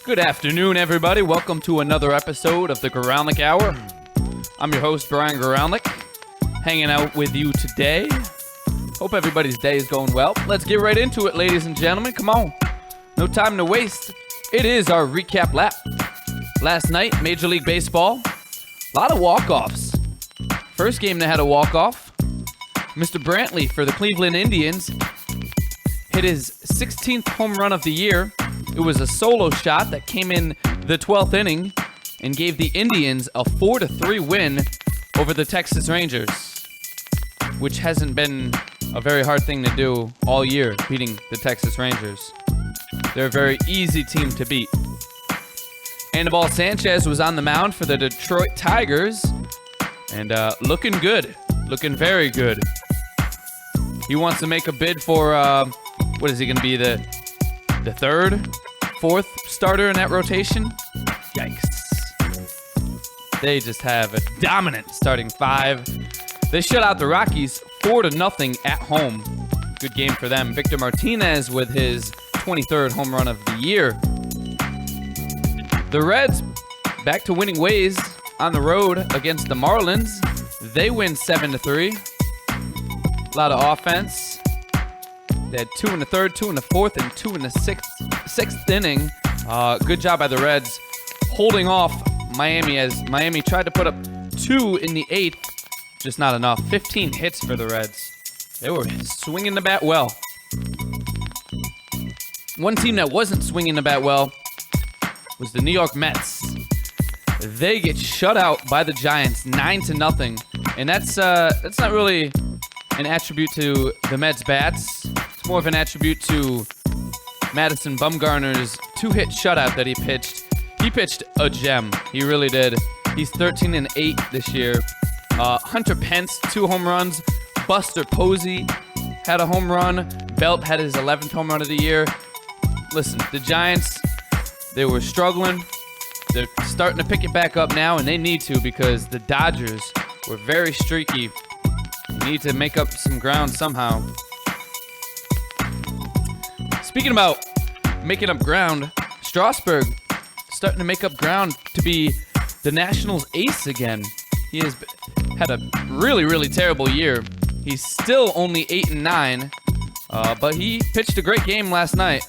Good afternoon, everybody. Welcome to another episode of the Goralnik Hour. I'm your host, Brian Goralnik, hanging out with you today. Hope everybody's day is going well. Let's get right into it, ladies and gentlemen. Come on. No time to waste. It is our recap lap. Last night, Major League Baseball. A lot of walk-offs. First game that had a walk-off. Mr. Brantley for the Cleveland Indians hit his 16th home run of the year. It was a solo shot that came in the 12th inning and gave the Indians a 4-3 win over the Texas Rangers, which hasn't been a very hard thing to do all year, beating the Texas Rangers. They're a very easy team to beat. Anibal Sanchez was on the mound for the Detroit Tigers, and looking good, looking very good. He wants to make a bid for, what is he going to be, the third, fourth starter in that rotation? Yikes. They just have a dominant starting five. They shut out the Rockies 4-0 at home. Good game for them. Victor Martinez with his 23rd home run of the year. The Reds back to winning ways on the road against the Marlins. They win 7-3. A lot of offense. They had 2 in the third, 2 in the fourth, and 2 in the sixth inning. Good job by the Reds holding off Miami as Miami tried to put up 2 in the 8th. Just not enough. 15 hits for the Reds. They were swinging the bat well. One team that wasn't swinging the bat well was the New York Mets. They get shut out by the Giants 9-0, and that's not really an attribute to the Mets bats. It's more of an attribute to Madison Bumgarner's 2-hit shutout that he pitched. He pitched a gem. He really did. He's 13-8 this year. Hunter Pence, 2 home runs. Buster Posey had a home run. Belt had his 11th home run of the year. Listen, the Giants, they were struggling. They're starting to pick it back up now, and they need to because the Dodgers were very streaky. They need to make up some ground somehow. Speaking about making up ground, Strasburg starting to make up ground to be the Nationals' ace again. He has had a really, really terrible year. He's still only 8-9, but he pitched a great game last night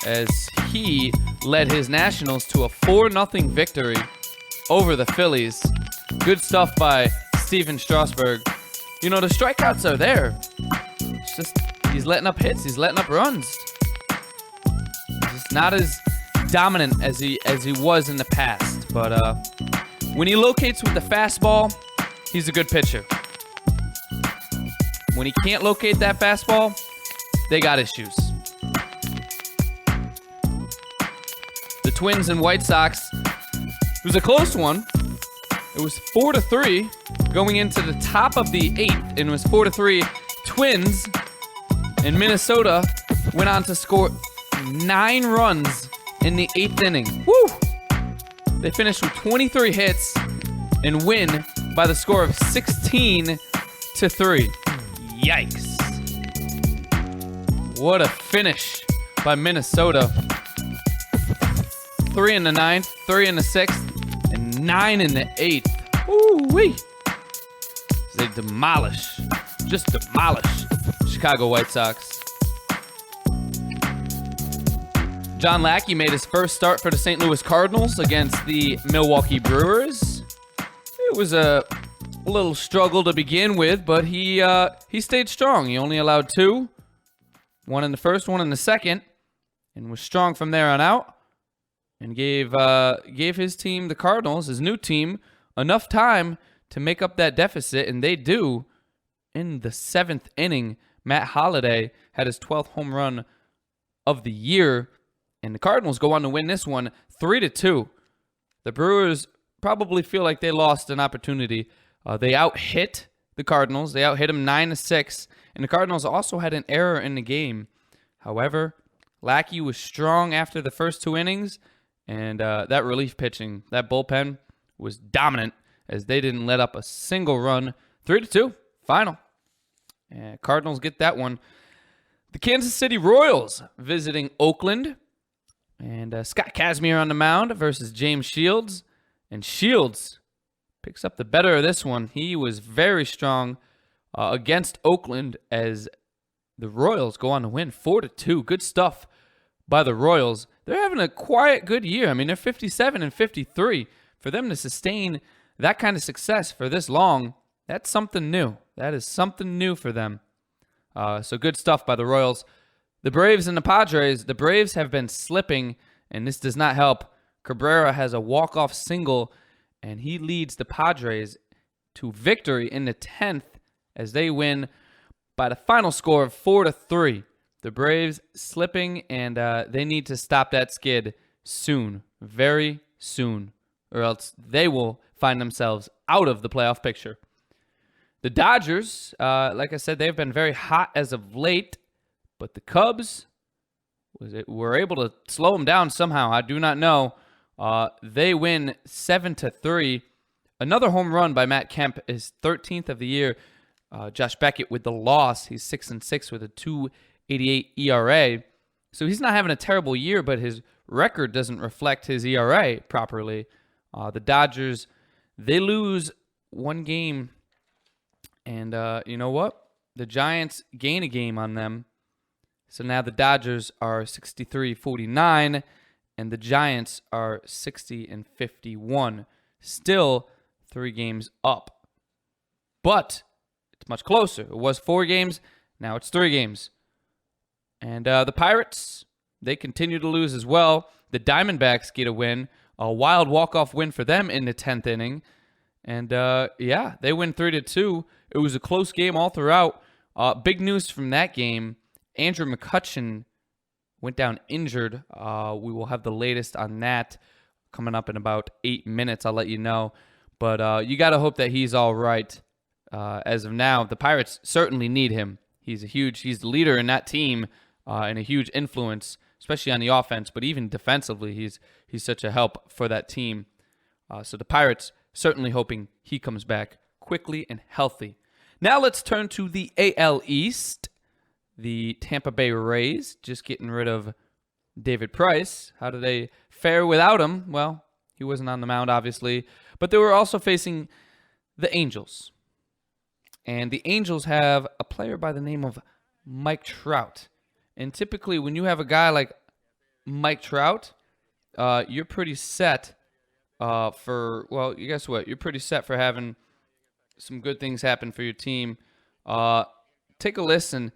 as he led his Nationals to a 4-0 victory over the Phillies. Good stuff by Steven Strasburg. You know, the strikeouts are there. It's just he's letting up hits. He's letting up runs. He's just not as dominant as he was in the past. But when he locates with the fastball, he's a good pitcher. When he can't locate that fastball, they got issues. The Twins and White Sox, it was a close one. It was 4-3 going into the top of the 8th, and it was 4-3. Twins in Minnesota went on to score 9 runs in the 8th inning. Woo! They finished with 23 hits and win by the score of 16-3. Yikes. What a finish by Minnesota. 3 in the 9th, 3 in the 6th, and 9 in the 8th. Woo-wee. They demolish Chicago White Sox. John Lackey made his first start for the St. Louis Cardinals against the Milwaukee Brewers. It was a little struggle to begin with, but he stayed strong. He only allowed 2, 1 in the first, 1 in the second, and was strong from there on out. And gave his team, the Cardinals, his new team, enough time to make up that deficit, and they do. In the 7th inning, Matt Holliday had his 12th home run of the year, and the Cardinals go on to win this one 3-2. The Brewers probably feel like they lost an opportunity. They out-hit the Cardinals. They out-hit them 9-6, and the Cardinals also had an error in the game. However, Lackey was strong after the first 2 innings, and that relief pitching, that bullpen was dominant as they didn't let up a single run. 3-2, final. And Cardinals get that one. The Kansas City Royals visiting Oakland. And Scott Kazmir on the mound versus James Shields. And Shields picks up the better of this one. He was very strong against Oakland as the Royals go on to win 4-2. Good stuff by the Royals. They're having a quiet, good year. I mean, they're 57 and 53. For them to sustain that kind of success for this long, that's something new. That is something new for them. So good stuff by the Royals. The Braves and the Padres, the Braves have been slipping, and this does not help. Cabrera has a walk-off single, and he leads the Padres to victory in the 10th as they win by the final score of 4-3. The Braves slipping, and they need to stop that skid soon, very soon, or else they will find themselves out of the playoff picture. The Dodgers, like I said, they've been very hot as of late, but the Cubs were able to slow them down somehow. I do not know. They win 7-3. Another home run by Matt Kemp, his 13th of the year. Josh Beckett with the loss. He's 6-6 with a 2.88 ERA. So he's not having a terrible year, but his record doesn't reflect his ERA properly. The Dodgers, they lose one game. And you know what? The Giants gain a game on them. So now the Dodgers are 63-49, and the Giants are 60-51. Still 3 games up. But it's much closer. It was 4 games. Now it's 3 games. And the Pirates, they continue to lose as well. The Diamondbacks get a win. A wild walk-off win for them in the 10th inning. And, yeah, they win 3-2. It was a close game all throughout. Big news from that game, Andrew McCutchen went down injured. We will have the latest on that coming up in about 8 minutes. I'll let you know. But you got to hope that he's all right. As of now, the Pirates certainly need him. He's the leader in that team and a huge influence, especially on the offense. But even defensively, he's such a help for that team. So the Pirates certainly hoping he comes back quickly and healthy. Now let's turn to the AL East. The Tampa Bay Rays just getting rid of David Price. How do they fare without him? Well, he wasn't on the mound, obviously. But they were also facing the Angels. And the Angels have a player by the name of Mike Trout. And typically when you have a guy like Mike Trout, you're pretty set guess what? You're pretty set for having some good things happen for your team. Take a listen.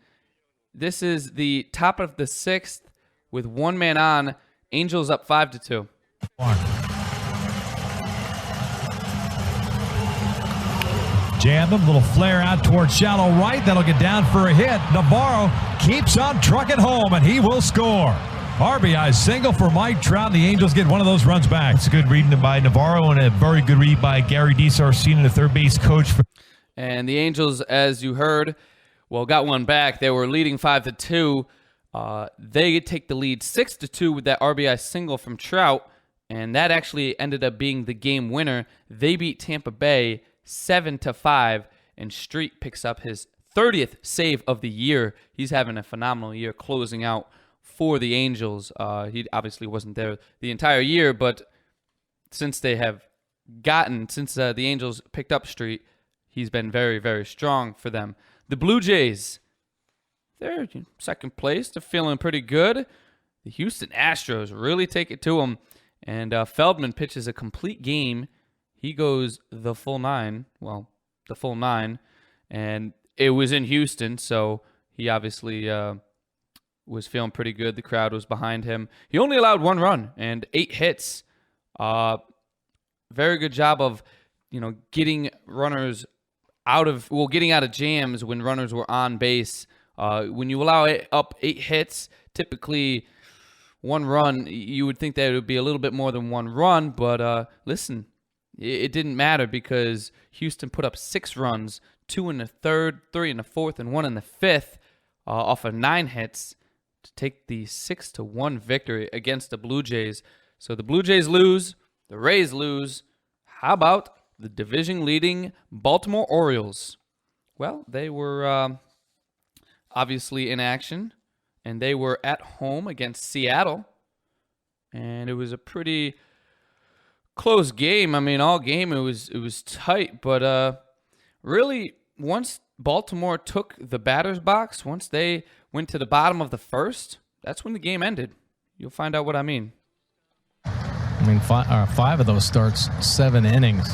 This is the top of the 6th with 1 man on. Angels up 5-2. Jam him, little flare out towards shallow right. That'll get down for a hit. Navarro keeps on trucking home, and he will score. RBI single for Mike Trout. The Angels get one of those runs back. It's a good reading by Navarro and a very good read by Gary DeSarcina, the third base coach. And the Angels, as you heard, got one back. They were leading 5-2. They take the lead 6-2 with that RBI single from Trout, and that actually ended up being the game winner. They beat Tampa Bay 7-5, and Street picks up his 30th save of the year. He's having a phenomenal year closing out for the Angels. He obviously wasn't there the entire year, but since the Angels picked up Street, he's been very, very strong for them. The Blue Jays, they're second place. They're feeling pretty good. The Houston Astros really take it to them, and Feldman pitches a complete game. He goes the full 9, and it was in Houston, so he obviously was feeling pretty good. The crowd was behind him. He only allowed 1 run and 8 hits. Very good job of, getting runners getting out of jams when runners were on base. When you allow up 8 hits, typically 1 run, you would think that it would be a little bit more than 1 run, but listen, it didn't matter because Houston put up 6 runs, 2 in the 3rd, 3 in the 4th, and 1 in the 5th off of 9 hits to take the 6-1 victory against the Blue Jays. So the Blue Jays lose, the Rays lose. How about the division-leading Baltimore Orioles? Well, they were obviously in action, and they were at home against Seattle. and it was a pretty close game. I mean, all game it was tight, but really once Baltimore took the batter's box, once they went to the bottom of the first, that's when the game ended. You'll find out what I mean. I mean, five of those starts, 7 innings.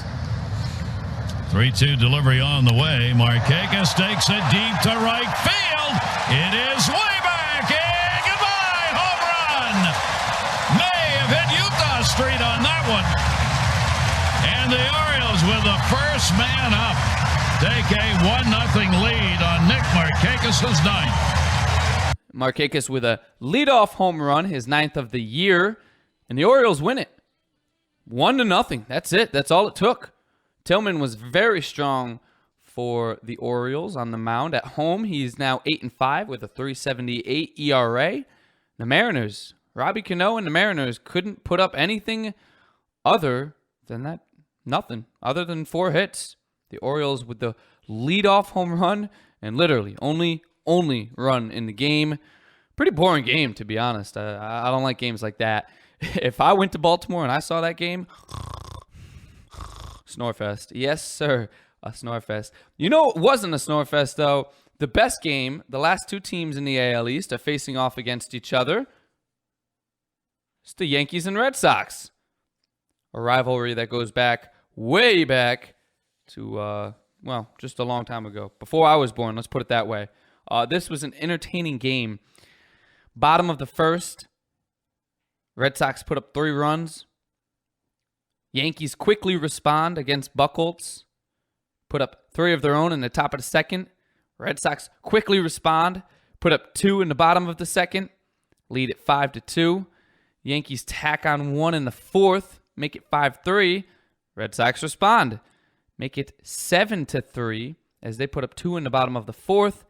3-2 delivery on the way. Markakis takes it deep to right field. It is way back. And goodbye. Home run. May have hit Utah Street on that one. And the Orioles with the first man up take a 1-0 lead on Nick Markakis' ninth. Markakis with a leadoff home run, his 9th of the year, and the Orioles win it. 1-0. That's it. That's all it took. Tillman was very strong for the Orioles on the mound. At home, he's now 8-5 with a 3.78 ERA. The Mariners, Robbie Cano and the Mariners couldn't put up anything other than that. Nothing other than 4 hits. The Orioles with the leadoff home run and literally only run in the game. Pretty boring game, to be honest. I don't like games like that. If I went to Baltimore and I saw that game, Snorefest. Yes, sir. A Snorefest. You know it wasn't a Snorefest, though. The best game, the last 2 teams in the AL East are facing off against each other. It's the Yankees and Red Sox. A rivalry that goes back, way back to, just a long time ago. Before I was born, let's put it that way. This was an entertaining game. Bottom of the first, Red Sox put up 3 runs. Yankees quickly respond against Buchholz. Put up 3 of their own in the top of the second. Red Sox quickly respond. Put up 2 in the bottom of the second. Lead it 5-2. Yankees tack on 1 in the 4th. Make it 5-3. Red Sox respond. Make it 7-3 as they put up 2 in the bottom of the 4th.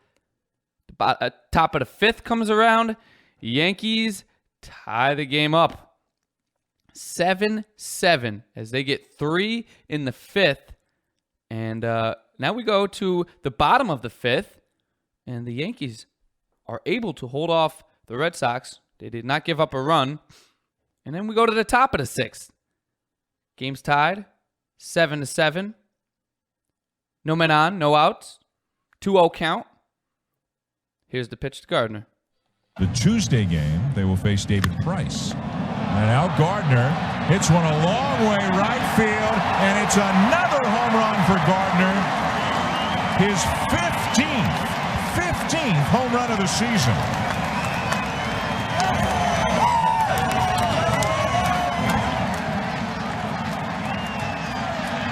The top of the 5th comes around. Yankees tie the game up. 7-7 as they get 3 in the 5th. And now we go to the bottom of the 5th. And the Yankees are able to hold off the Red Sox. They did not give up a run. And then we go to the top of the 6th. Game's tied. 7-7. No men on, no outs. 2-0 count. Here's the pitch to Gardner. The Tuesday game, they will face David Price. And now Gardner hits one a long way right field, and it's another home run for Gardner. His 15th home run of the season.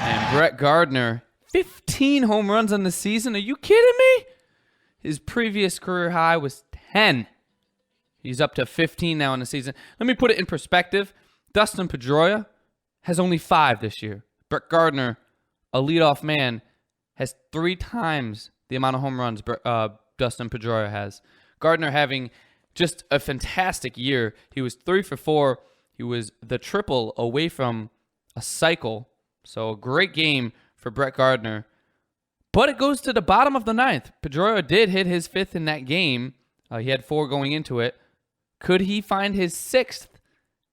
And Brett Gardner, 15 home runs on the season. Are you kidding me? His previous career high was 10. He's up to 15 now in the season. Let me put it in perspective. Dustin Pedroia has only 5 this year. Brett Gardner, a leadoff man, has 3 times the amount of home runs Dustin Pedroia has. Gardner having just a fantastic year. He was 3 for 4. He was the triple away from a cycle. So a great game for Brett Gardner. But it goes to the bottom of the 9th. Pedroia did hit his 5th in that game. He had 4 going into it. Could he find his 6th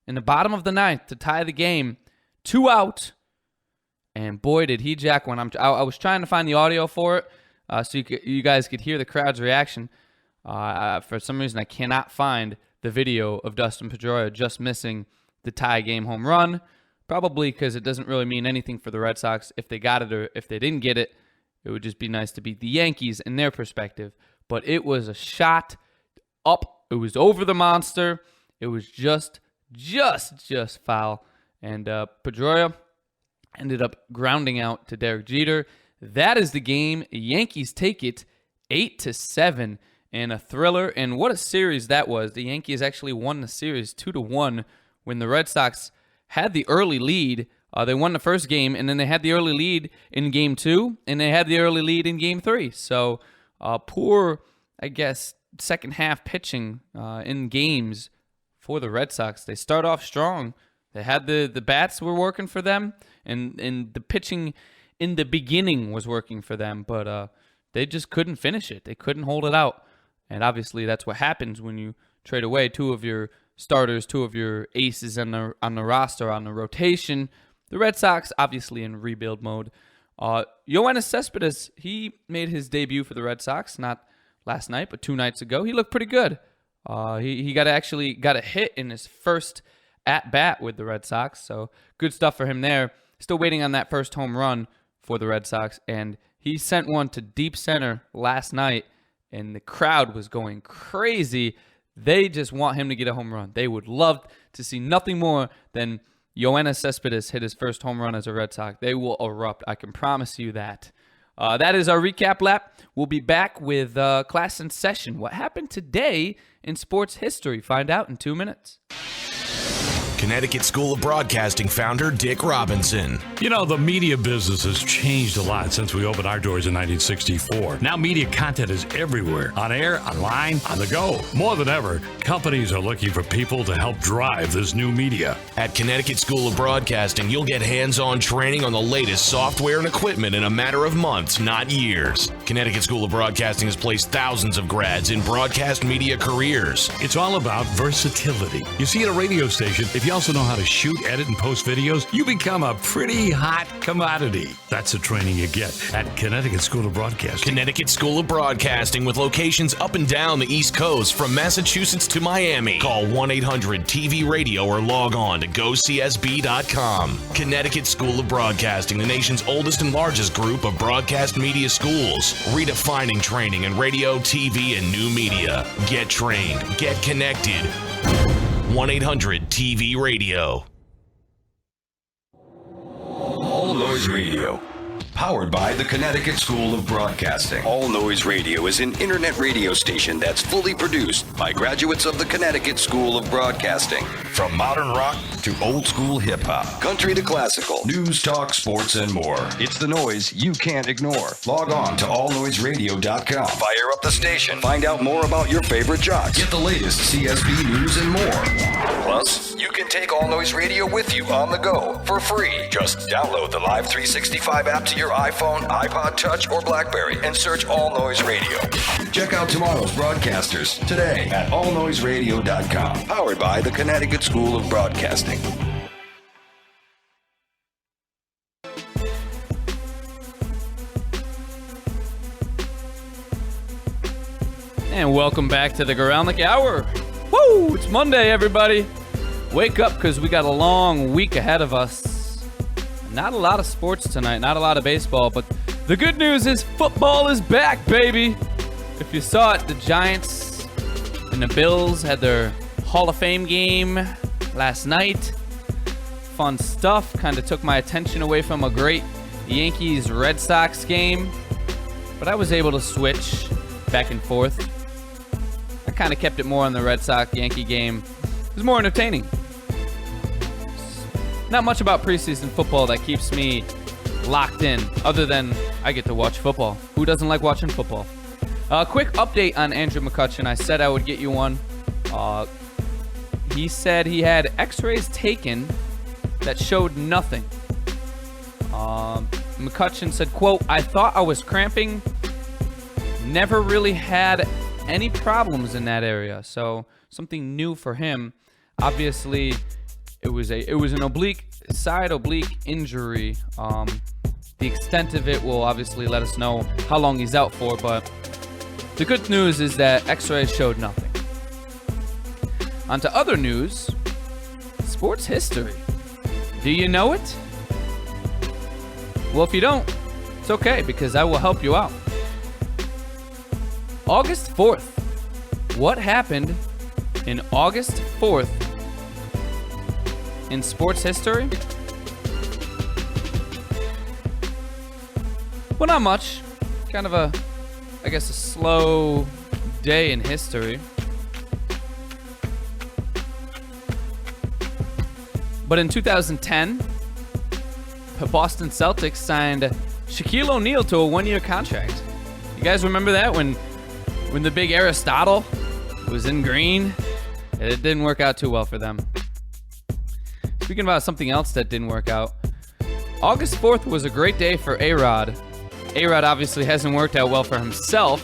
in the bottom of the 9th to tie the game? 2 out. And boy, did he jack one. I was trying to find the audio for it so you guys could hear the crowd's reaction. For some reason, I cannot find the video of Dustin Pedroia just missing the tie game home run. Probably because it doesn't really mean anything for the Red Sox. If they got it or if they didn't get it, it would just be nice to beat the Yankees in their perspective. But it was a shot up. It was over the monster. It was just foul. And Pedroia ended up grounding out to Derek Jeter. That is the game. Yankees take it 8-7 in a thriller. And what a series that was. The Yankees actually won the series 2-1 when the Red Sox had the early lead. They won the first game, and then they had the early lead in Game 2, and they had the early lead in Game 3. So poor, I guess, second half pitching in games for the Red Sox. They start off strong. They had the bats were working for them, and the pitching in the beginning was working for them, but they just couldn't finish it. They couldn't hold it out. And obviously that's what happens when you trade away 2 of your starters, 2 of your aces on the roster, on the rotation. The Red Sox, obviously in rebuild mode. Yoenis Cespedes, he made his debut for the Red Sox, not last night, but 2 nights ago. He looked pretty good. He got a hit in his first at-bat with the Red Sox, so good stuff for him there. Still waiting on that first home run for the Red Sox, and he sent one to deep center last night, and the crowd was going crazy. They just want him to get a home run. They would love to see nothing more than Yoenis Cespedes hit his first home run as a Red Sox. They will erupt. I can promise you that. That is our recap lap. We'll be back with class in session. What happened today in sports history? Find out in 2 minutes. Connecticut School of Broadcasting founder Dick Robinson. You know, the media business has changed a lot since we opened our doors in 1964. Now media content is everywhere, on air, online, on the go. More than ever, companies are looking for people to help drive this new media. At Connecticut School of Broadcasting, you'll get hands-on training on the latest software and equipment in a matter of months, not years. Connecticut School of Broadcasting has placed thousands of grads in broadcast media careers. It's all about versatility. You see, at a radio station, if you also know how to shoot, edit, and post videos, you become a pretty hot commodity. That's the training you get at Connecticut School of Broadcasting. Connecticut School of Broadcasting with locations up and down the East Coast from Massachusetts to Miami. Call 1-800-TV-RADIO or log on to GoCSB.com. Connecticut School of Broadcasting, the nation's oldest and largest group of broadcast media schools. Redefining training in radio, TV, and new media. Get trained. Get connected. 1-800-TV-RADIO. All Noise Radio. Powered by the Connecticut School of Broadcasting. All Noise Radio is an internet radio station that's fully produced by graduates of the Connecticut School of Broadcasting. From modern rock to old school hip hop, country to classical, news, talk, sports, and more. It's the noise you can't ignore. Log on to allnoiseradio.com. Fire up the station. Find out more about your favorite jocks. Get the latest CSB news and more. Plus, you can take All Noise Radio with you on the go for free. Just download the Live 365 app to your iPhone, iPod Touch, or BlackBerry and search All Noise Radio. Check out tomorrow's broadcasters today at allnoiseradio.com. Powered by the Connecticut School of Broadcasting. And welcome back to the Goralnik Hour. Woo! It's Monday, everybody. Wake up, because we got a long week ahead of us. Not a lot of sports tonight, not a lot of baseball, but the good news is football is back, baby. If you saw it, the Giants and the Bills had their Hall of Fame game last night. Fun stuff. Kind of took my attention away from a great Yankees-Red Sox game, but I was able to switch back and forth. I kind of kept it more on the Red Sox-Yankee game. It was more entertaining. Not much about preseason football that keeps me locked in, other than I get to watch football. Who doesn't like watching football? Quick update on Andrew McCutchen. I said I would get you one. He said he had x-rays taken that showed nothing. McCutchen said, quote, "I thought I was cramping. Never really had any problems in that area." So something new for him. Obviously, it was an side oblique injury. The extent of it will obviously let us know how long he's out for, but the good news is that x-rays showed nothing. On to other news. Sports history. Do you know it? Well, if you don't, it's okay, because I will help you out. August 4th. What happened in August 4th in sports history? Well, not much. Kind of a slow day in history. But in 2010, the Boston Celtics signed Shaquille O'Neal to a one-year contract. You guys remember that when the big Aristotle was in green? It didn't work out too well for them. Speaking about something else that didn't work out, August 4th was a great day for A-Rod. A-Rod obviously hasn't worked out well for himself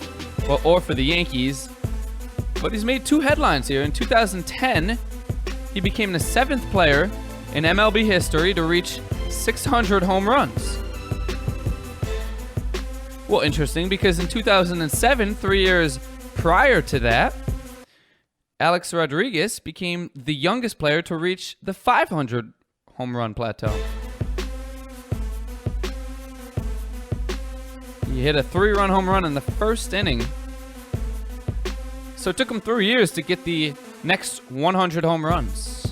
or for the Yankees, but he's made two headlines here. In 2010, he became the 7th player in MLB history to reach 600 home runs. Well, interesting, because in 2007, 3 years prior to that, Alex Rodriguez became the youngest player to reach the 500 home run plateau. He hit a 3-run home run in the first inning. So it took him 3 years to get the next 100 home runs.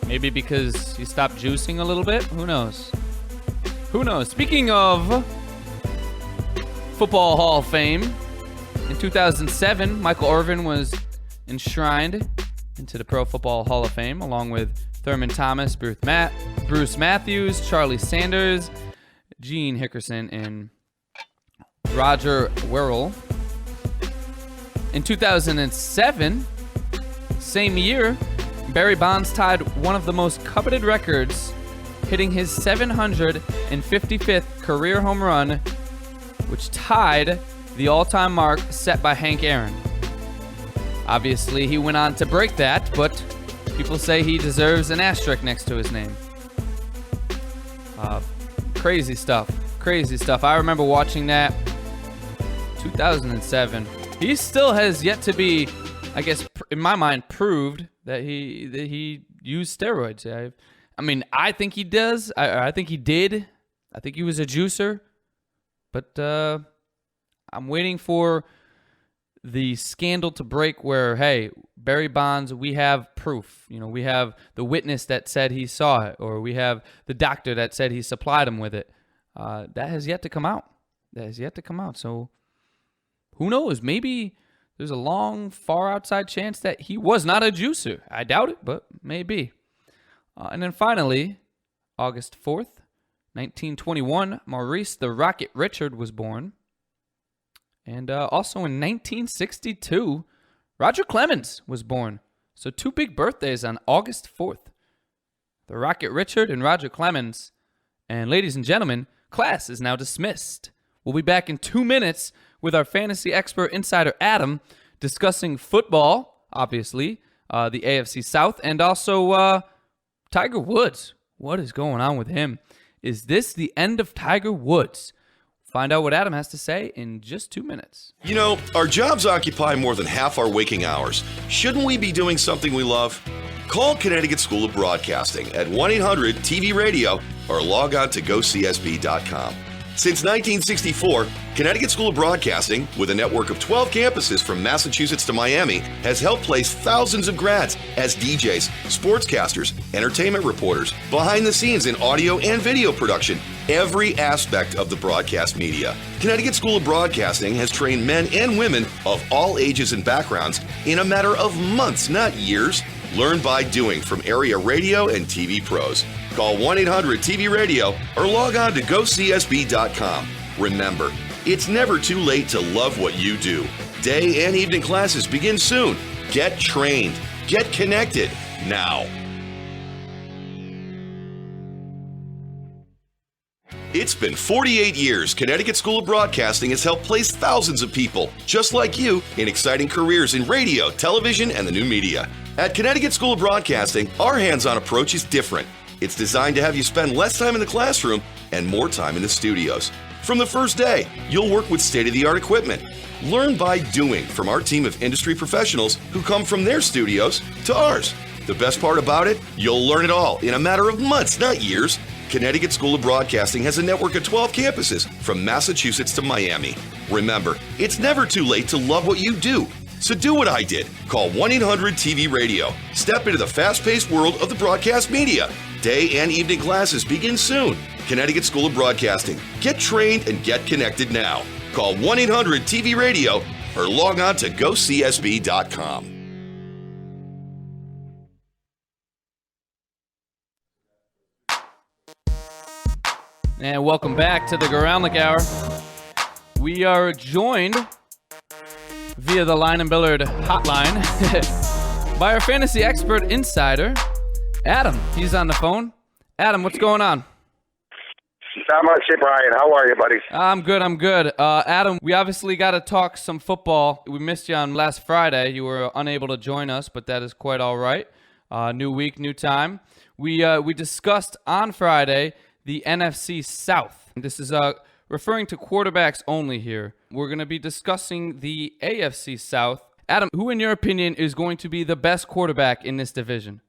Maybe because he stopped juicing a little bit? Who knows? Who knows? Speaking of Football Hall of Fame, in 2007, Michael Irvin was enshrined into the Pro Football Hall of Fame, along with Thurman Thomas, Bruce Matthews, Charlie Sanders, Gene Hickerson, and Roger Werrell. In 2007, same year, Barry Bonds tied one of the most coveted records, hitting his 755th career home run, which tied the all-time mark set by Hank Aaron. Obviously, he went on to break that, but people say he deserves an asterisk next to his name. Crazy stuff. Crazy stuff. I remember watching that 2007. He still has yet to be, I guess, in my mind, proved that he used steroids. I mean, I think he does. I think he did. I think he was a juicer. But I'm waiting for the scandal to break where, hey, Barry Bonds, we have proof. You know, we have the witness that said he saw it, or we have the doctor that said he supplied him with it. That has yet to come out. So who knows? Maybe there's a long, far outside chance that he was not a juicer. I doubt it, but maybe. And then finally, August 4th, 1921, Maurice the Rocket Richard was born. And also in 1962, Roger Clemens was born. So 2 big birthdays on August 4th. The Rocket Richard and Roger Clemens. And ladies and gentlemen, class is now dismissed. We'll be back in 2 minutes with our fantasy expert insider Adam discussing football, obviously, the AFC South, and also Tiger Woods. What is going on with him? Is this the end of Tiger Woods? Find out what Adam has to say in just 2 minutes. You know, our jobs occupy more than half our waking hours. Shouldn't we be doing something we love? Call Connecticut School of Broadcasting at 1-800-TV-RADIO or log on to GoCSB.com. Since 1964, Connecticut School of Broadcasting, with a network of 12 campuses from Massachusetts to Miami, has helped place thousands of grads as DJs, sportscasters, entertainment reporters, behind the scenes in audio and video production, every aspect of the broadcast media. Connecticut School of Broadcasting has trained men and women of all ages and backgrounds in a matter of months, not years. Learn by doing from area radio and TV pros. Call 1-800-TV-RADIO or log on to GoCSB.com. Remember, it's never too late to love what you do. Day and evening classes begin soon. Get trained. Get connected now. It's been 48 years Connecticut School of Broadcasting has helped place thousands of people, just like you, in exciting careers in radio, television, and the new media. At Connecticut School of Broadcasting, our hands-on approach is different. It's designed to have you spend less time in the classroom and more time in the studios. From the first day, you'll work with state-of-the-art equipment. Learn by doing from our team of industry professionals who come from their studios to ours. The best part about it, you'll learn it all in a matter of months, not years. Connecticut School of Broadcasting has a network of 12 campuses from Massachusetts to Miami. Remember, it's never too late to love what you do. So do what I did. Call 1-800-TV-RADIO. Step into the fast-paced world of the broadcast media. Day and evening classes begin soon. Connecticut School of Broadcasting. Get trained and get connected now. Call 1-800-TV-RADIO or log on to GoCSB.com. And welcome back to the Goralnik Hour. We are joined via the Line and Billard hotline by our fantasy expert insider, Adam. He's on the phone. Adam, what's going on? Not much. Hey, Brian. How are you, buddy? I'm good. Adam, we obviously got to talk some football. We missed you on last Friday. You were unable to join us, but that is quite all right. New week, new time. We discussed on Friday the NFC South. This is referring to quarterbacks only here. We're going to be discussing the AFC South. Adam, who in your opinion is going to be the best quarterback in this division?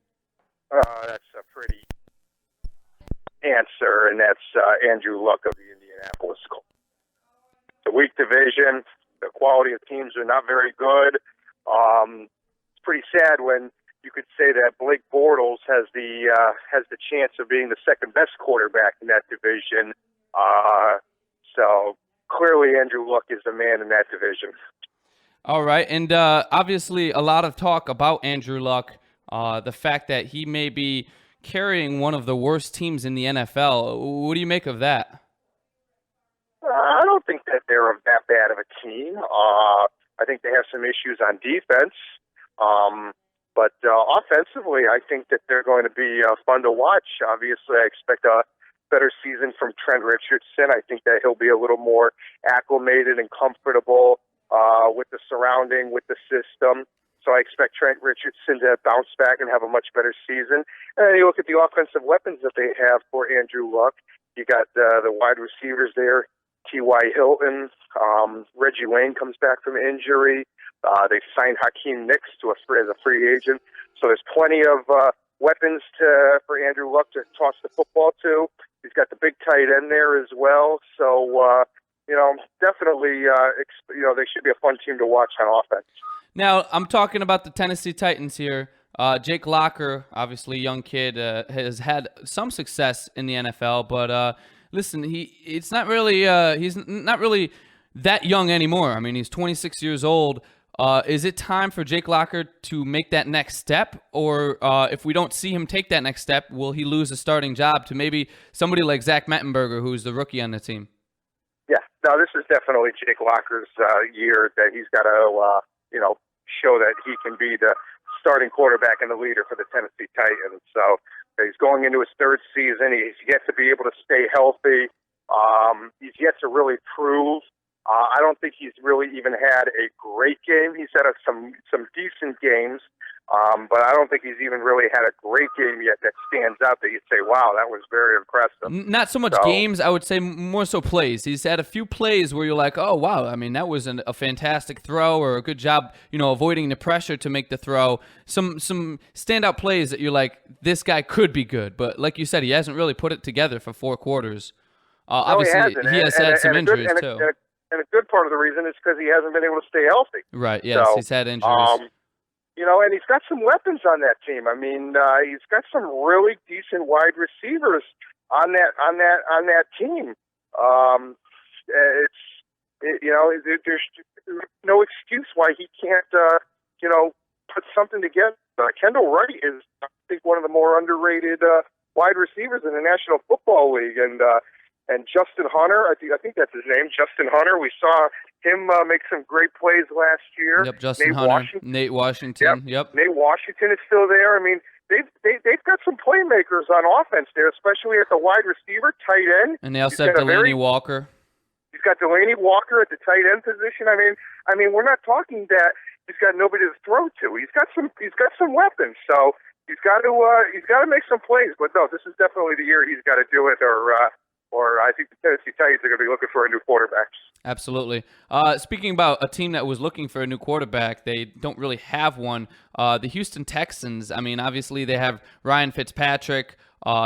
That's a pretty answer, and that's Andrew Luck of the Indianapolis Colts. It's a weak division. The quality of teams are not very good. It's pretty sad when you could say that Blake Bortles has the chance of being the second best quarterback in that division. So clearly Andrew Luck is the man in that division. All right, and obviously a lot of talk about Andrew Luck, the fact that he may be carrying one of the worst teams in the NFL. What do you make of that? I don't think that they're that bad of a team. I think they have some issues on defense. But offensively, I think that they're going to be fun to watch. Obviously, I expect a better season from Trent Richardson. I think that he'll be a little more acclimated and comfortable with the surrounding, with the system. So I expect Trent Richardson to bounce back and have a much better season. And then you look at the offensive weapons that they have for Andrew Luck. You got the wide receivers there, T.Y. Hilton. Reggie Wayne comes back from injury. They signed Hakeem Nicks as a free agent. So there's plenty of weapons for Andrew Luck to toss the football to. He's got the big tight end there as well. So, definitely, they should be a fun team to watch on offense. Now, I'm talking about the Tennessee Titans here. Jake Locker, obviously a young kid, has had some success in the NFL, but listen, he's not really that young anymore. I mean, he's 26 years old. Is it time for Jake Locker to make that next step? Or if we don't see him take that next step, will he lose a starting job to maybe somebody like Zach Mettenberger, who's the rookie on the team? Yeah, no, this is definitely Jake Locker's year that he's got to, show that he can be the starting quarterback and the leader for the Tennessee Titans. So he's going into his third season. He's yet to be able to stay healthy. He's yet to really prove. I don't think he's really even had a great game. He's had some decent games, but I don't think he's even really had a great game yet that stands out that you'd say, wow, that was very impressive. Not so much games, I would say more so plays. He's had a few plays where you're like, oh, wow, I mean, that was a fantastic throw or a good job, avoiding the pressure to make the throw. Some standout plays that you're like, this guy could be good. But like you said, he hasn't really put it together for 4 quarters. Obviously, he has had some injuries, too. And a good part of the reason is because he hasn't been able to stay healthy. Right, yes, he's had injuries. And he's got some weapons on that team. I mean, he's got some really decent wide receivers on that team. There's no excuse why he can't, put something together. Kendall Wright is, I think, one of the more underrated wide receivers in the National Football League, and Justin Hunter, I think that's his name, Justin Hunter. We saw him make some great plays last year. Yep, Justin Hunter, Nate Washington. Yep. Nate Washington is still there. I mean, they've got some playmakers on offense there, especially at the wide receiver, tight end. And they also have Delaney Walker. He's got Delaney Walker at the tight end position. I mean, we're not talking that he's got nobody to throw to. He's got some weapons. So he's got to make some plays. But no, this is definitely the year he's got to do it, or I think the Tennessee Titans are going to be looking for a new quarterback. Absolutely. Speaking about a team that was looking for a new quarterback, they don't really have one. The Houston Texans, I mean, obviously they have Ryan Fitzpatrick.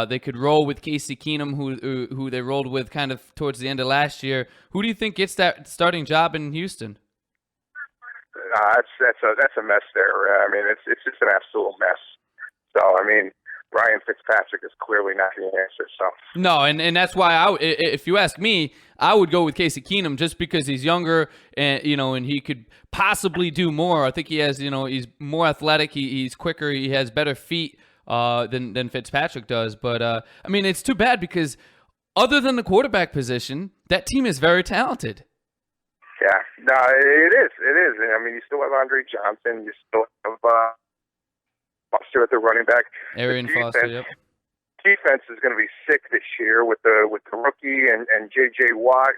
They could roll with Casey Keenum, who they rolled with kind of towards the end of last year. Who do you think gets that starting job in Houston? That's a mess there. I mean, it's just an absolute mess. So, I mean, Ryan Fitzpatrick is clearly not the answer. So no, and that's why if you ask me, I would go with Casey Keenum just because he's younger and and he could possibly do more. I think he has he's more athletic, he's quicker, he has better feet than Fitzpatrick does. But I mean, it's too bad because other than the quarterback position, that team is very talented. Yeah, no, it is. I mean, you still have Andre Johnson, you still have Foster at the running back. Arian Foster, yep. Defense is going to be sick this year with the rookie and J.J. Watt.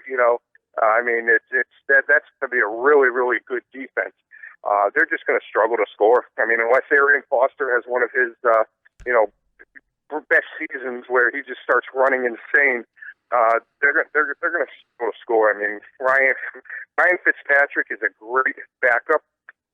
I mean, that's going to be a really, really good defense. they're just going to struggle to score. I mean, unless Arian Foster has one of his, best seasons where he just starts running insane, they're going to struggle to score. I mean, Ryan Fitzpatrick is a great backup.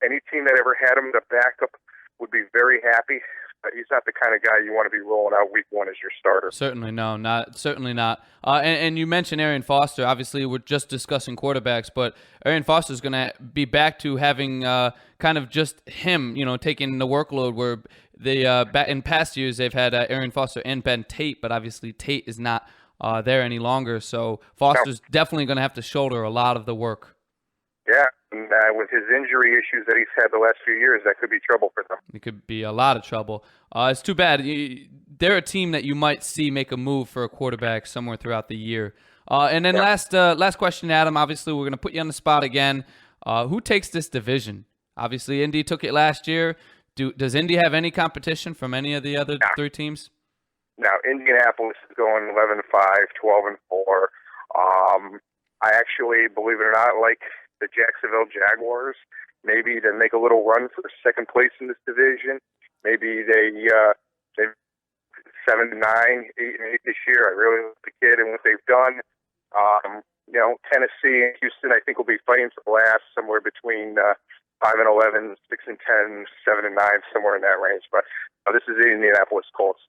Any team that ever had him, the backup, would be very happy. But he's not the kind of guy you want to be rolling out week one as your starter. Certainly not. And you mentioned Arian Foster. Obviously, we're just discussing quarterbacks, but Arian Foster is going to be back to having kind of just him, taking the workload where they in past years they've had Arian Foster and Ben Tate, but obviously Tate is not there any longer. So Foster's definitely going to have to shoulder a lot of the work. Yeah, and with his injury issues that he's had the last few years, that could be trouble for them. It could be a lot of trouble. It's too bad. They're a team that you might see make a move for a quarterback somewhere throughout the year. And then last question, Adam. Obviously, we're going to put you on the spot again. Who takes this division? Obviously, Indy took it last year. Does Indy have any competition from any of the other three teams? Now, Indianapolis is going 11-5, 12-4. I actually, believe it or not, like the Jacksonville Jaguars. Maybe they make a little run for second place in this division. Maybe they 7-9, 8-8 this year. I really like the kid and what they've done. Tennessee and Houston, I think, will be fighting for last, somewhere between 5-11, 6-10, 7-9, somewhere in that range. But this is the Indianapolis Colts.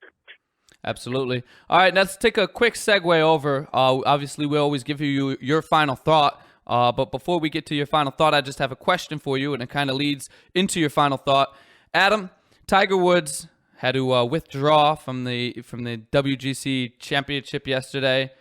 Absolutely. All right, let's take a quick segue over. Obviously, we always give you your final thought. But before we get to your final thought, I just have a question for you, and it kind of leads into your final thought. Adam, Tiger Woods had to withdraw from the WGC Championship yesterday.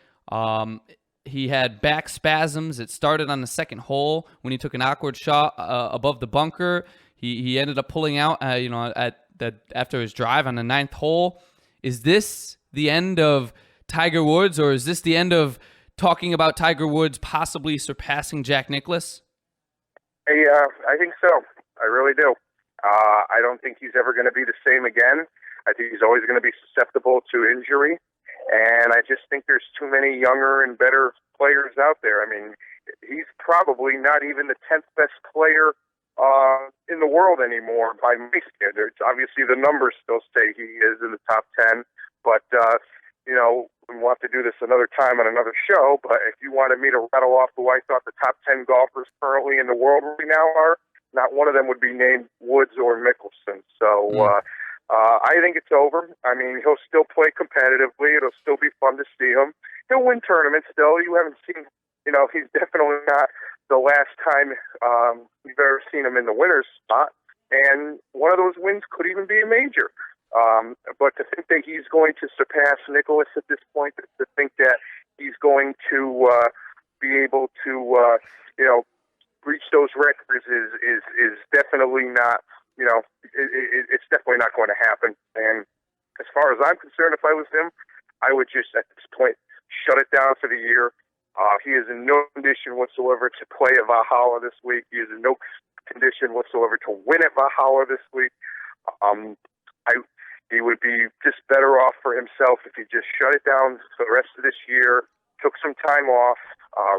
He had back spasms. It started on the second hole when he took an awkward shot above the bunker. He ended up pulling out, after his drive on the ninth hole. Is this the end of Tiger Woods, or is this the end of talking about Tiger Woods possibly surpassing Jack Nicklaus? Hey, I think so. I really do. I don't think he's ever going to be the same again. I think he's always going to be susceptible to injury. And I just think there's too many younger and better players out there. I mean, he's probably not even the 10th best player in the world anymore by my standards. Obviously, the numbers still say he is in the top 10. But, we'll have to do this another time on another show, but if you wanted me to rattle off who I thought the top 10 golfers currently in the world right now are, not one of them would be named Woods or Mickelson. So I think it's over. I mean, he'll still play competitively. It'll still be fun to see him. He'll win tournaments still. You haven't seen, he's definitely not the last time you've ever seen him in the winner's spot. And one of those wins could even be a major. But to think that he's going to surpass Nicklaus at this point, to think that he's going to be able to, reach those records is definitely not, it's definitely not going to happen. And as far as I'm concerned, if I was him, I would just at this point shut it down for the year. He is in no condition whatsoever to play at Valhalla this week. He is in no condition whatsoever to win at Valhalla this week. He would be just better off for himself if he just shut it down for the rest of this year, took some time off,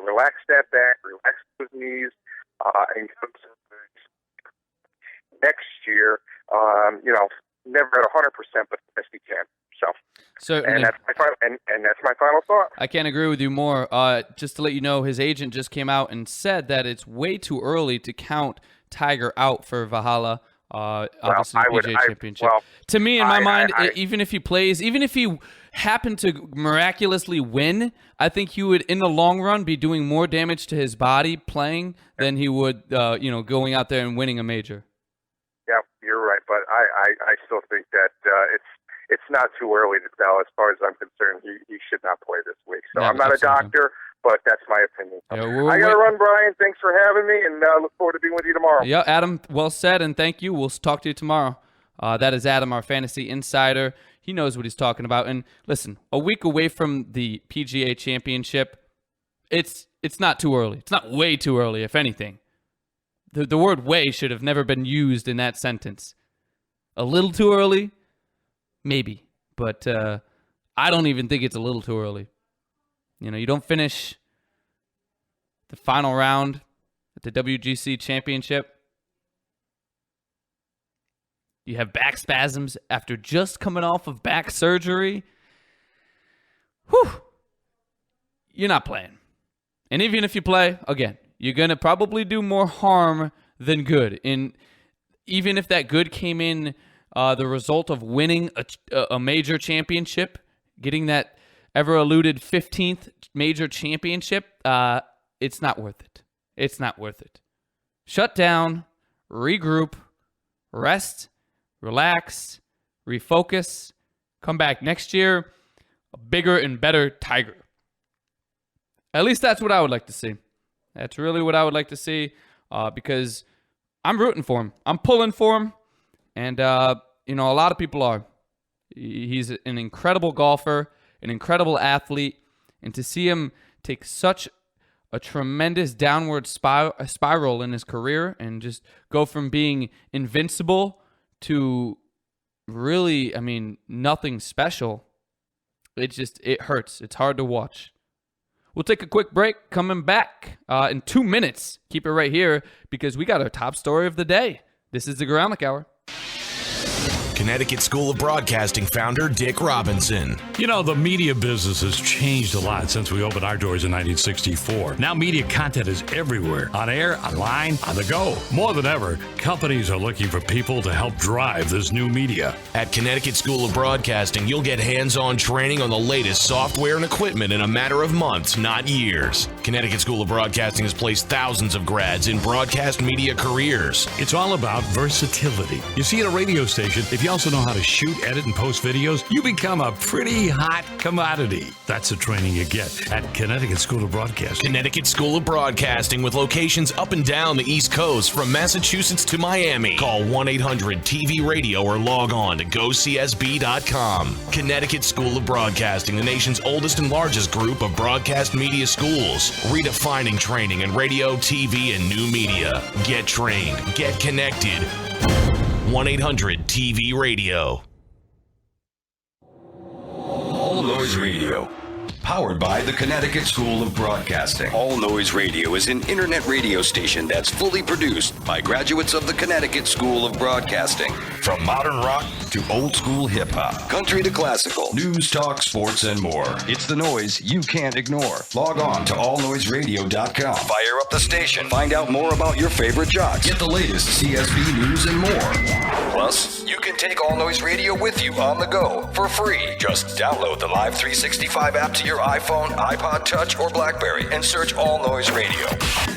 relaxed that back, relaxed his knees, and next year, never at 100%, but best he can. So, certainly. And that's my final thought. I can't agree with you more. Just to let you know, his agent just came out and said that it's way too early to count Tiger out for Valhalla. Obviously, the PGA Championship. To me, in my mind, even if he plays, even if he happened to miraculously win, I think he would, in the long run, be doing more damage to his body playing than he would, going out there and winning a major. Yeah, you're right, but I still think that it's not too early to tell. As far as I'm concerned, he should not play this week. So I'm not a doctor, but that's my opinion. Yeah, I got to run, Brian. Thanks for having me, and look forward to being with you tomorrow. Yeah, Adam, well said, and thank you. We'll talk to you tomorrow. That is Adam, our fantasy insider. He knows what he's talking about. And listen, a week away from the PGA Championship, it's not too early. It's not way too early, if anything. The word way should have never been used in that sentence. A little too early? Maybe. But I don't even think it's a little too early. You don't finish the final round at the WGC Championship You have back spasms after just coming off of back surgery. Whew. You're not playing. And even if you play, again, you're going to probably do more harm than good. And even if that good came in the result of winning a major championship, getting that ever-eluded 15th major championship, it's not worth it. It's not worth it. Shut down, regroup, rest, relax, refocus, come back next year, a bigger and better Tiger. At least that's what I would like to see. That's really what I would like to see because I'm rooting for him. I'm pulling for him. And, a lot of people are. He's an incredible golfer, an incredible athlete. And to see him take such a tremendous downward spiral in his career and just go from being invincible to really, nothing special. It hurts. It's hard to watch. We'll take a quick break. Coming back in 2 minutes. Keep it right here because we got our top story of the day. This is the Goralnik Hour. Connecticut School of Broadcasting founder Dick Robinson. You know, the media business has changed a lot since we opened our doors in 1964. Now media content is everywhere, on air, online, on the go. More than ever, companies are looking for people to help drive this new media. At Connecticut School of Broadcasting, you'll get hands-on training on the latest software and equipment in a matter of months, not years. Connecticut School of Broadcasting has placed thousands of grads in broadcast media careers. It's all about versatility. You see, at a radio station, if you also know how to shoot, edit, and post videos, you become a pretty hot commodity. That's the training you get at Connecticut School of Broadcasting. Connecticut School of Broadcasting with locations up and down the East Coast from Massachusetts to Miami. Call 1-800-TV-RADIO or log on to GoCSB.com. Connecticut School of Broadcasting, the nation's oldest and largest group of broadcast media schools, redefining training in radio, TV, and new media. Get trained. Get connected. 1-800-TV-RADIO. All Noise Radio. Powered by the Connecticut School of Broadcasting. All Noise Radio is an internet radio station that's fully produced by graduates of the Connecticut School of Broadcasting. From modern rock to old school hip hop, country to classical, news, talk, sports, and more. It's the noise you can't ignore. Log on to allnoiseradio.com. Fire up the station. Find out more about your favorite jocks. Get the latest CSB news and more. Plus, you can take All Noise Radio with you on the go for free. Just download the Live 365 app to your iPhone, iPod Touch, or BlackBerry and search All Noise Radio.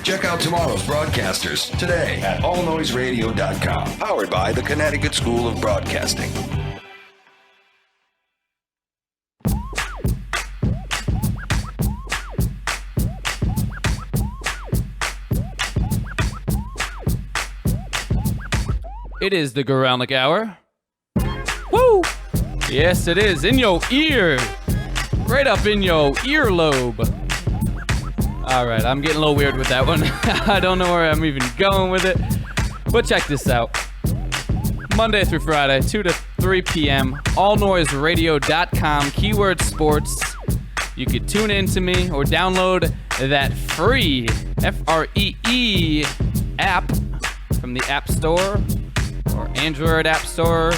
Check out tomorrow's broadcasters today at allnoiseradio.com. Powered by the Connecticut School of Broadcasting. It is the Goralnik Hour. Woo! Yes, it is. In your ear. Right up in your earlobe. All right, I'm getting a little weird with that one. I don't know where I'm even going with it. But check this out. Monday through Friday, 2 to 3 p.m., allnoiseradio.com, keyword sports. You could tune in to me or download that free F-R-E-E app from the App Store or Android App Store,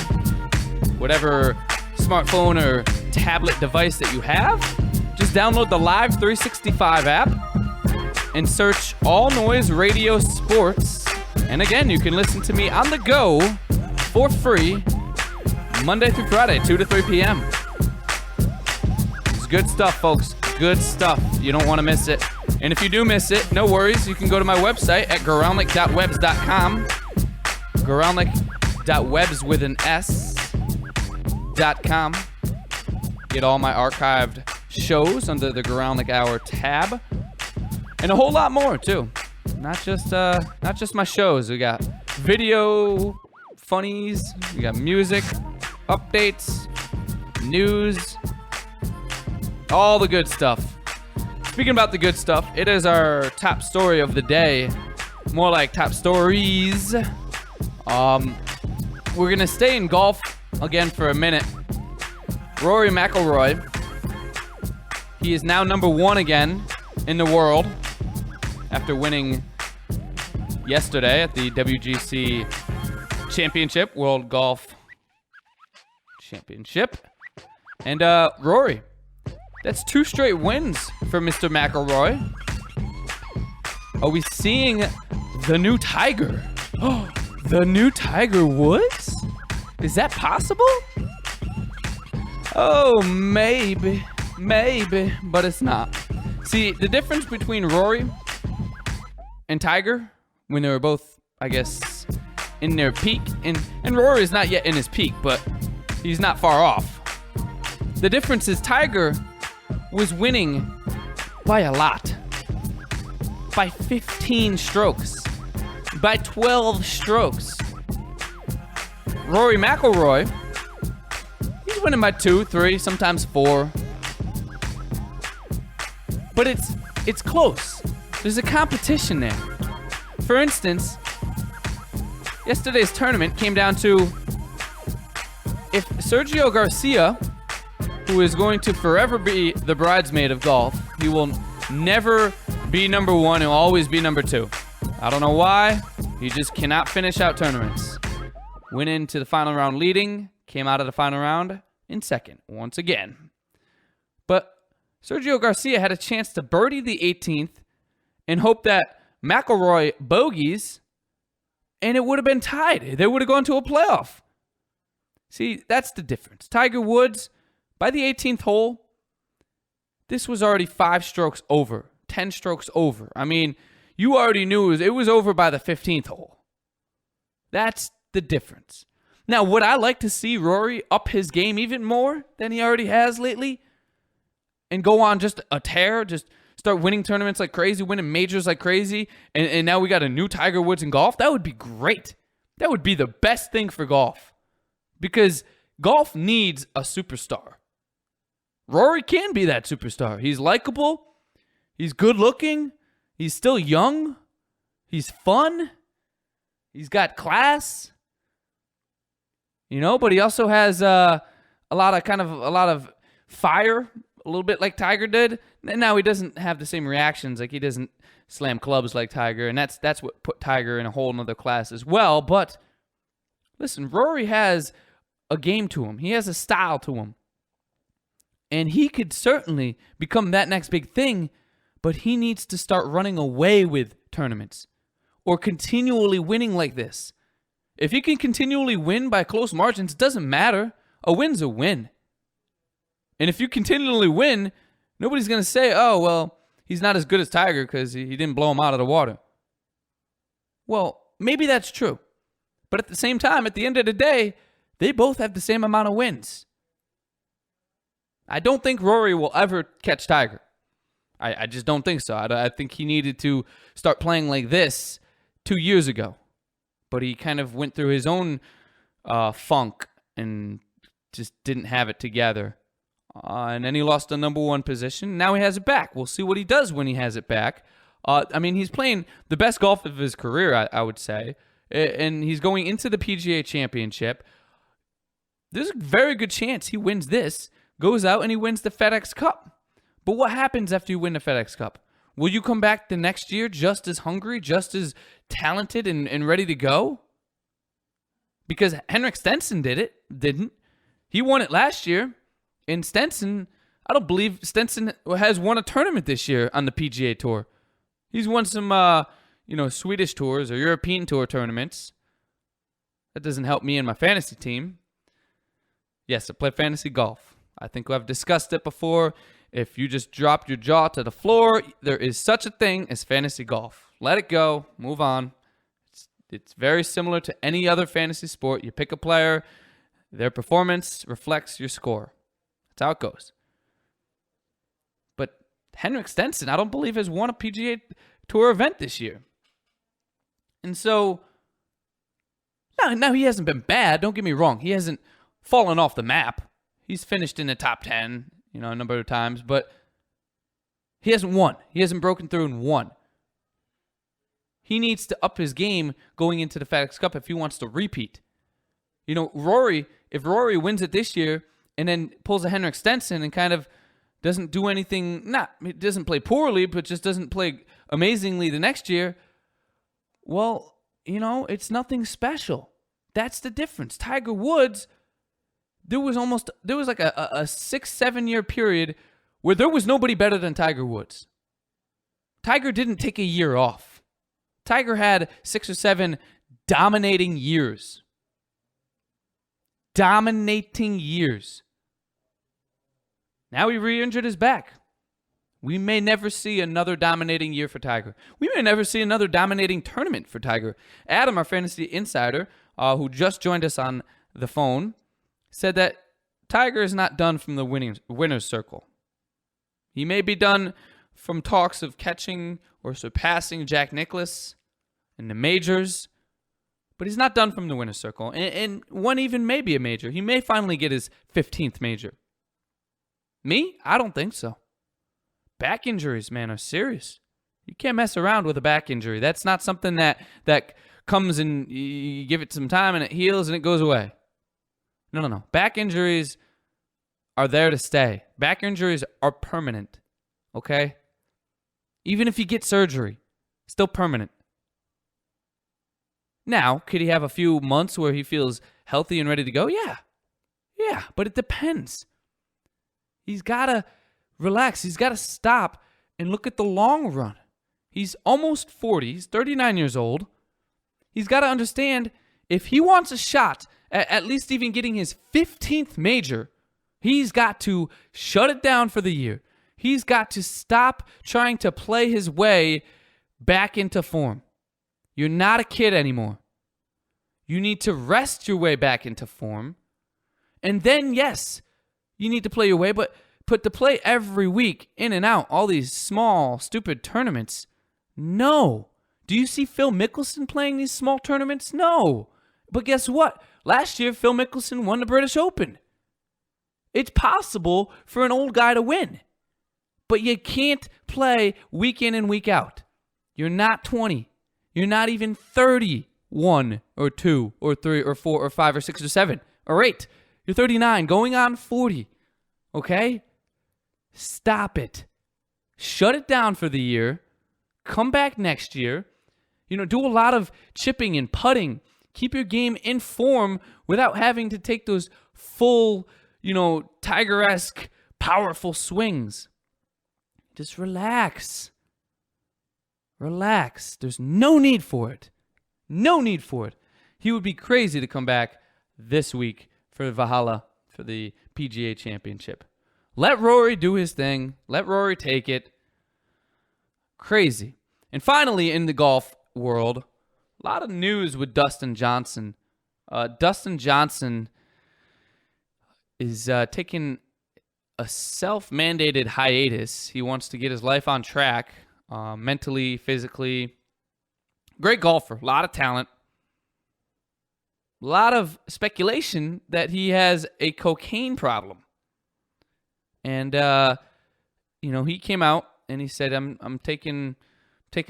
whatever smartphone or tablet device that you have. Just download the Live 365 app and search All Noise Radio Sports. And again, you can listen to me on the go for free Monday through Friday, 2 to 3 p.m. It's good stuff, folks. Good stuff. You don't want to miss it. And if you do miss it, no worries. You can go to my website at goralnik.webs.com. Goralnik.webs with an S.com. Get all my archived shows under the Goralnik Hour tab, and a whole lot more too. Not just my shows. We got video, funnies. We got music, updates, news, all the good stuff. Speaking about the good stuff, it is our top story of the day. More like top stories. We're gonna stay in golf again for a minute. Rory McIlroy, he is now number 1 again in the world after winning yesterday at the WGC Championship, World Golf Championship. And Rory, that's 2 straight wins for Mr. McIlroy. Are we seeing the new Tiger? Oh, the new Tiger Woods? Is that possible? Oh, maybe, but it's not. See, the difference between Rory and Tiger, when they were both, I guess, in their peak, and Rory is not yet in his peak, but he's not far off. The difference is Tiger was winning by a lot. By 15 strokes. By 12 strokes. Rory McIlroy, he's winning by 2, 3, sometimes 4. But it's close. There's a competition there. For instance, yesterday's tournament came down to if Sergio Garcia, who is going to forever be the bridesmaid of golf, he will never be number 1, he'll always be number 2. I don't know why. He just cannot finish out tournaments. Went into the final round leading, came out of the final round in second once again. But Sergio Garcia had a chance to birdie the 18th and hope that McIlroy bogeys, and it would have been tied. They would have gone to a playoff. See, that's the difference. Tiger Woods, by the 18th hole, this was already 5 strokes over, 10 strokes over. I mean, you already knew it was over by the 15th hole. That's the difference. Now, would I like to see Rory up his game even more than he already has lately and go on just a tear, just start winning tournaments like crazy, winning majors like crazy, and now we got a new Tiger Woods in golf? That would be great. That would be the best thing for golf because golf needs a superstar. Rory can be that superstar. He's likable. He's good looking. He's still young. He's fun. He's got class. You know, but he also has a lot of fire, a little bit like Tiger did. And now he doesn't have the same reactions. Like he doesn't slam clubs like Tiger, and that's what put Tiger in a whole nother class as well. But listen, Rory has a game to him. He has a style to him. And he could certainly become that next big thing, but he needs to start running away with tournaments or continually winning like this. If he can continually win by close margins, it doesn't matter. A win's a win. And if you continually win, nobody's going to say, oh, well, he's not as good as Tiger because he didn't blow him out of the water. Well, maybe that's true. But at the same time, at the end of the day, they both have the same amount of wins. I don't think Rory will ever catch Tiger. I just don't think so. I think he needed to start playing like this 2 years ago. But he kind of went through his own funk and just didn't have it together. And then he lost the number 1 position. Now he has it back. We'll see what he does when he has it back. I mean, he's playing the best golf of his career, I would say. And he's going into the PGA Championship. There's a very good chance he wins this, goes out, and he wins the FedEx Cup. But what happens after you win the FedEx Cup? Will you come back the next year just as hungry, just as talented and ready to go? Because Henrik Stenson didn't. He won it last year. And Stenson, I don't believe Stenson has won a tournament this year on the PGA Tour. He's won some, Swedish tours or European tour tournaments. That doesn't help me and my fantasy team. Yes, I play fantasy golf. I think I've discussed it before. If you just drop your jaw to the floor, there is such a thing as fantasy golf. Let it go. Move on. It's very similar to any other fantasy sport. You pick a player, their performance reflects your score. That's how it goes. But Henrik Stenson, I don't believe, has won a PGA Tour event this year. And so, now he hasn't been bad. Don't get me wrong. He hasn't fallen off the map. He's finished in the top 10, a number of times, but he hasn't won. He hasn't broken through and won. He needs to up his game going into the FedEx Cup if he wants to repeat. Rory, if Rory wins it this year and then pulls a Henrik Stenson and kind of doesn't do anything, he doesn't play poorly, but just doesn't play amazingly the next year, well, it's nothing special. That's the difference. Tiger Woods, there was like a 6-7 year period where there was nobody better than Tiger Woods. Tiger didn't take a year off. Tiger had 6 or 7 dominating years. Dominating years. Now he re-injured his back. We may never see another dominating year for Tiger. We may never see another dominating tournament for Tiger. Adam, our fantasy insider, who just joined us on the phone, said that Tiger is not done from the winner's circle. He may be done from talks of catching or surpassing Jack Nicklaus in the majors, but he's not done from the winner's circle. And one even may be a major. He may finally get his 15th major. Me? I don't think so. Back injuries, man, are serious. You can't mess around with a back injury. That's not something that comes and you give it some time and it heals and it goes away. No. Back injuries are there to stay. Back injuries are permanent, okay? Even if you get surgery, still permanent. Now, could he have a few months where he feels healthy and ready to go? Yeah, but it depends. He's got to relax. He's got to stop and look at the long run. He's almost 40. He's 39 years old. He's got to understand if he wants a shot at least even getting his 15th major, he's got to shut it down for the year. He's got to stop trying to play his way back into form. You're not a kid anymore. You need to rest your way back into form. And then, yes, you need to play your way, but to play every week, in and out, all these small, stupid tournaments, no. Do you see Phil Mickelson playing these small tournaments? No. But guess what? Last year, Phil Mickelson won the British Open. It's possible for an old guy to win. But you can't play week in and week out. You're not 20. You're not even 31 or 2 or 3 or 4 or 5 or 6 or 7 or 8. You're 39, going on 40. Okay? Stop it. Shut it down for the year. Come back next year. Do a lot of chipping and putting. Keep your game in form without having to take those full, Tiger-esque, powerful swings. Just relax. Relax. There's no need for it. No need for it. He would be crazy to come back this week for Valhalla for the PGA Championship. Let Rory do his thing. Let Rory take it. Crazy. And finally, in the golf world, a lot of news with Dustin Johnson. Dustin Johnson is taking a self-mandated hiatus. He wants to get his life on track, mentally, physically. Great golfer, a lot of talent. A lot of speculation that he has a cocaine problem. And, he came out and he said, I'm taking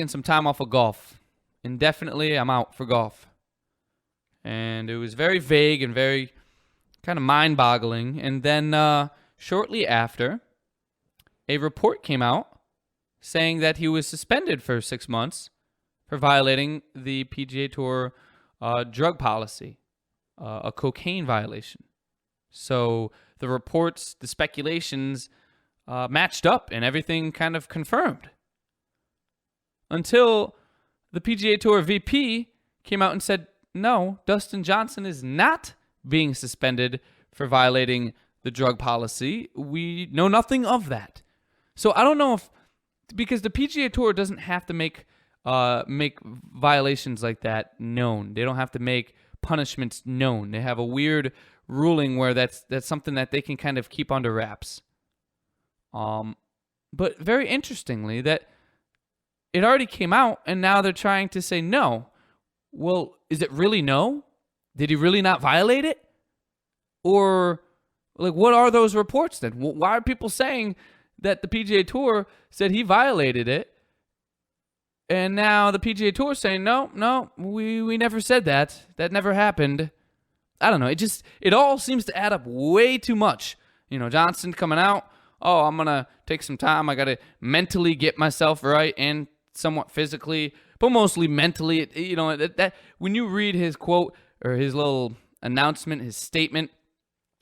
some time off of golf. Indefinitely, I'm out for golf. And it was very vague and very kind of mind-boggling. And then shortly after, a report came out saying that he was suspended for 6 months for violating the PGA Tour drug policy, a cocaine violation. So the reports, the speculations matched up and everything kind of confirmed. Until the PGA Tour VP came out and said, no, Dustin Johnson is not being suspended for violating the drug policy. We know nothing of that. So I don't know because the PGA Tour doesn't have to make violations like that known. They don't have to make punishments known. They have a weird ruling where that's something that they can kind of keep under wraps. But very interestingly, that it already came out, and now they're trying to say no. Well, is it really no? Did he really not violate it? Or, what are those reports then? Why are people saying that the PGA Tour said he violated it, and now the PGA Tour saying, no, we never said that. That never happened. I don't know. It all seems to add up way too much. Johnson coming out, I'm going to take some time. I got to mentally get myself right and somewhat physically, but mostly mentally. That when you read his quote, or his little announcement, his statement,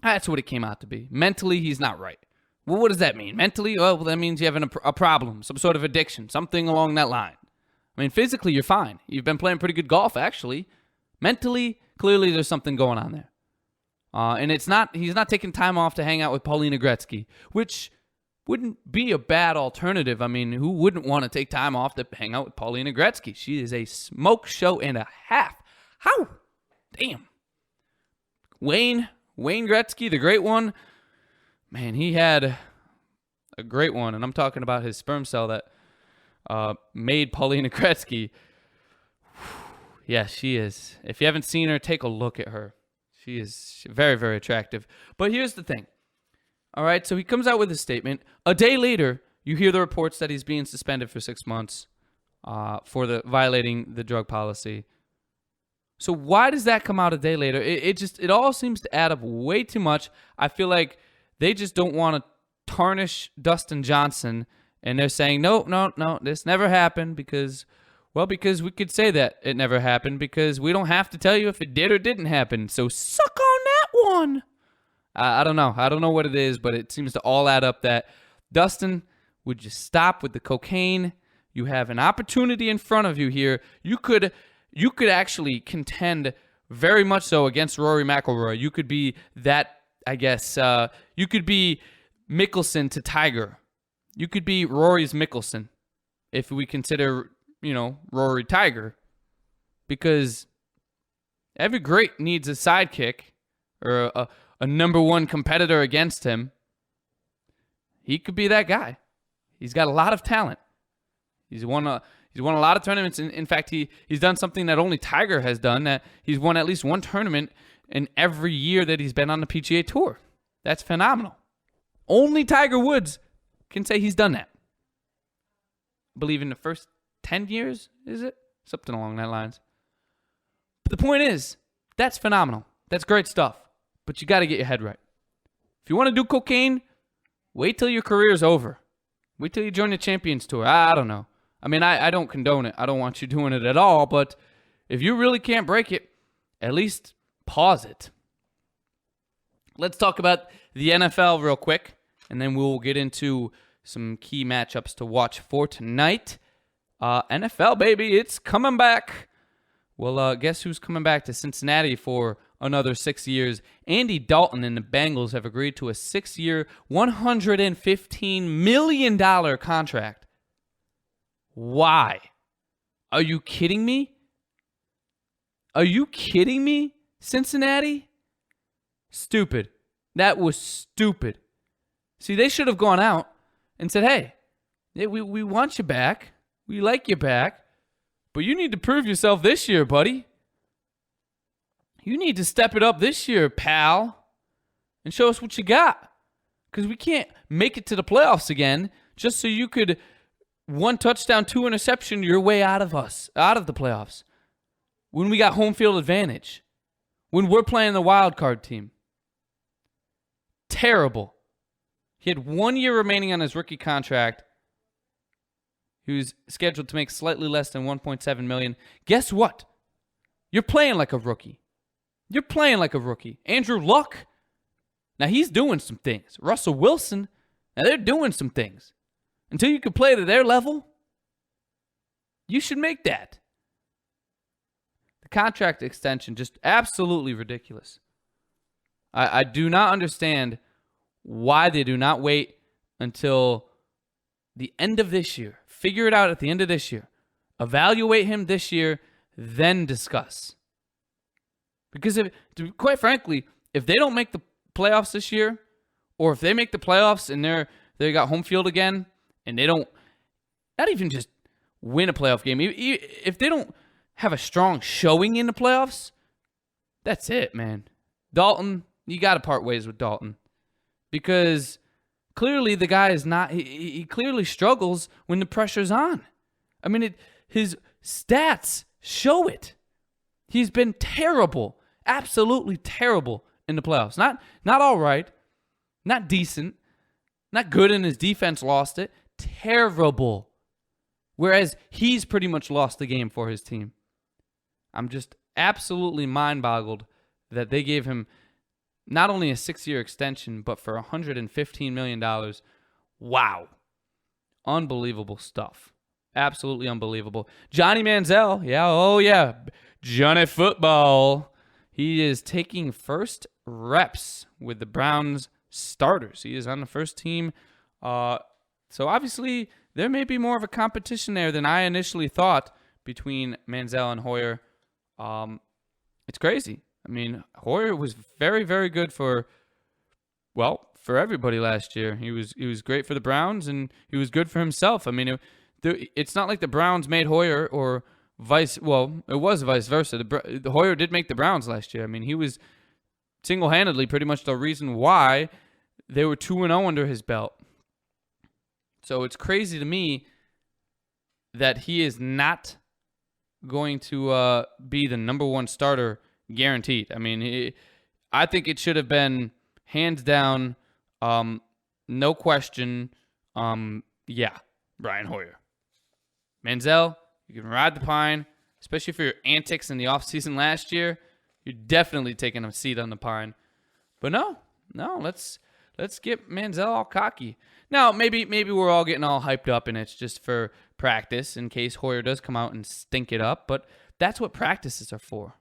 that's what it came out to be. Mentally, he's not right. Well, what does that mean? Mentally, well, that means you're having a problem, some sort of addiction, something along that line. I mean, physically, you're fine. You've been playing pretty good golf, actually. Mentally, clearly, there's something going on there. And he's not taking time off to hang out with Paulina Gretzky, which wouldn't be a bad alternative. I mean, who wouldn't want to take time off to hang out with Paulina Gretzky? She is a smoke show and a half. How? Damn. Wayne Gretzky, the great one. Man, he had a great one, and I'm talking about his sperm cell that made Paulina Gretzky. Yeah, she is. If you haven't seen her, take a look at her. She is very, very attractive. But here's the thing. All right, so he comes out with a statement. A day later, you hear the reports that he's being suspended for 6 months for violating the drug policy. So why does that come out a day later? It all seems to add up way too much. I feel like they just don't want to tarnish Dustin Johnson, and they're saying, no, this never happened because we could say that it never happened because we don't have to tell you if it did or didn't happen. So suck on that one. I don't know. I don't know what it is, but it seems to all add up that Dustin would just stop with the cocaine. You have an opportunity in front of you here. You could actually contend very much so against Rory McIlroy. You could be that, I guess, you could be Mickelson to Tiger. You could be Rory's Mickelson if we consider, Rory Tiger. Because every great needs a sidekick or a number one competitor against him. He could be that guy. He's got a lot of talent. He's won a lot of tournaments. In fact, he's done something that only Tiger has done, that he's won at least one tournament in every year that he's been on the PGA Tour. That's phenomenal. Only Tiger Woods can say he's done that. I believe in the first 10 years, is it? Something along that lines. But the point is, that's phenomenal. That's great stuff. But you got to get your head right. If you want to do cocaine, wait till your career's over. Wait till you join the Champions Tour. I don't know. I mean, I don't condone it. I don't want you doing it at all. But if you really can't break it, at least pause it. Let's talk about the NFL real quick, and then we'll get into some key matchups to watch for tonight. NFL, baby, it's coming back. Well, guess who's coming back to Cincinnati for another 6 years? Andy Dalton and the Bengals have agreed to a 6-year, $115 million contract. Why? Are you kidding me? Are you kidding me, Cincinnati? Stupid. That was stupid. See, they should have gone out and said, hey, we want you back. We like you back. But you need to prove yourself this year, buddy. You need to step it up this year, pal, and show us what you got. Because we can't make it to the playoffs again just so you could 1 touchdown, 2 interception your way out of the playoffs. When we got home field advantage. When we're playing the wild card team. Terrible. He had 1 year remaining on his rookie contract. He was scheduled to make slightly less than $1.7 million. Guess what? You're playing like a rookie. You're playing like a rookie. Andrew Luck, now he's doing some things. Russell Wilson, now they're doing some things. Until you can play to their level, you should make that. The contract extension, just absolutely ridiculous. I do not understand why they do not wait until the end of this year. Figure it out at the end of this year. Evaluate him this year, then discuss. Because quite frankly, if they don't make the playoffs this year, or if they make the playoffs and they got home field again, and they don't, not even just win a playoff game, if they don't have a strong showing in the playoffs, that's it, man. Dalton, you got to part ways with Dalton. Because clearly the guy is not, he clearly struggles when the pressure's on. I mean, his stats show it. He's been terrible, absolutely terrible in the playoffs. Not all right, not decent, not good, and his defense lost it. Terrible. Whereas he's pretty much lost the game for his team. I'm just absolutely mind-boggled that they gave him not only a 6-year extension, but for $115 million. Wow. Unbelievable stuff. Absolutely unbelievable. Johnny Manziel. Yeah. Johnny Football. He is taking first reps with the Browns starters. He is on the first team. So obviously there may be more of a competition there than I initially thought between Manziel and Hoyer. It's crazy. I mean, Hoyer was very, very good for everybody last year. He was great for the Browns, and he was good for himself. I mean, it's not like the Browns made Hoyer or it was vice versa. The Hoyer did make the Browns last year. I mean, he was single-handedly pretty much the reason why they were 2-0 under his belt. So it's crazy to me that he is not going to be the number one starter guaranteed. I mean, I think it should have been hands down, no question, Brian Hoyer. Manziel, you can ride the pine, especially for your antics in the offseason last year. You're definitely taking a seat on the pine. But no, let's get Manziel all cocky. Now, maybe we're all getting all hyped up and it's just for practice in case Hoyer does come out and stink it up, but that's what practices are for.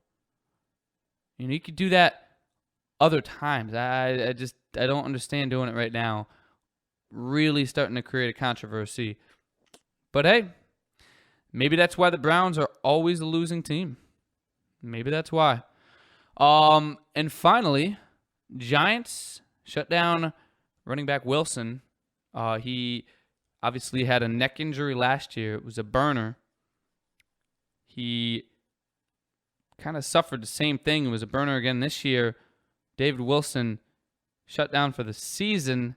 You could do that other times. I don't understand doing it right now. Really starting to create a controversy. But hey, maybe that's why the Browns are always a losing team. Maybe that's why. And finally, Giants shut down running back Wilson. He obviously had a neck injury last year. It was a burner. He kind of suffered the same thing. It was a burner again this year. David Wilson shut down for the season.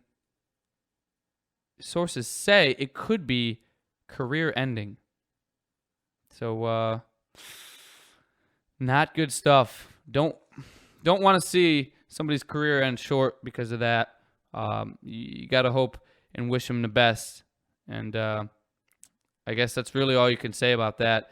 Sources say it could be career ending. So, not good stuff. Don't want to see somebody's career end short because of that. You got to hope and wish him the best. And I guess that's really all you can say about that.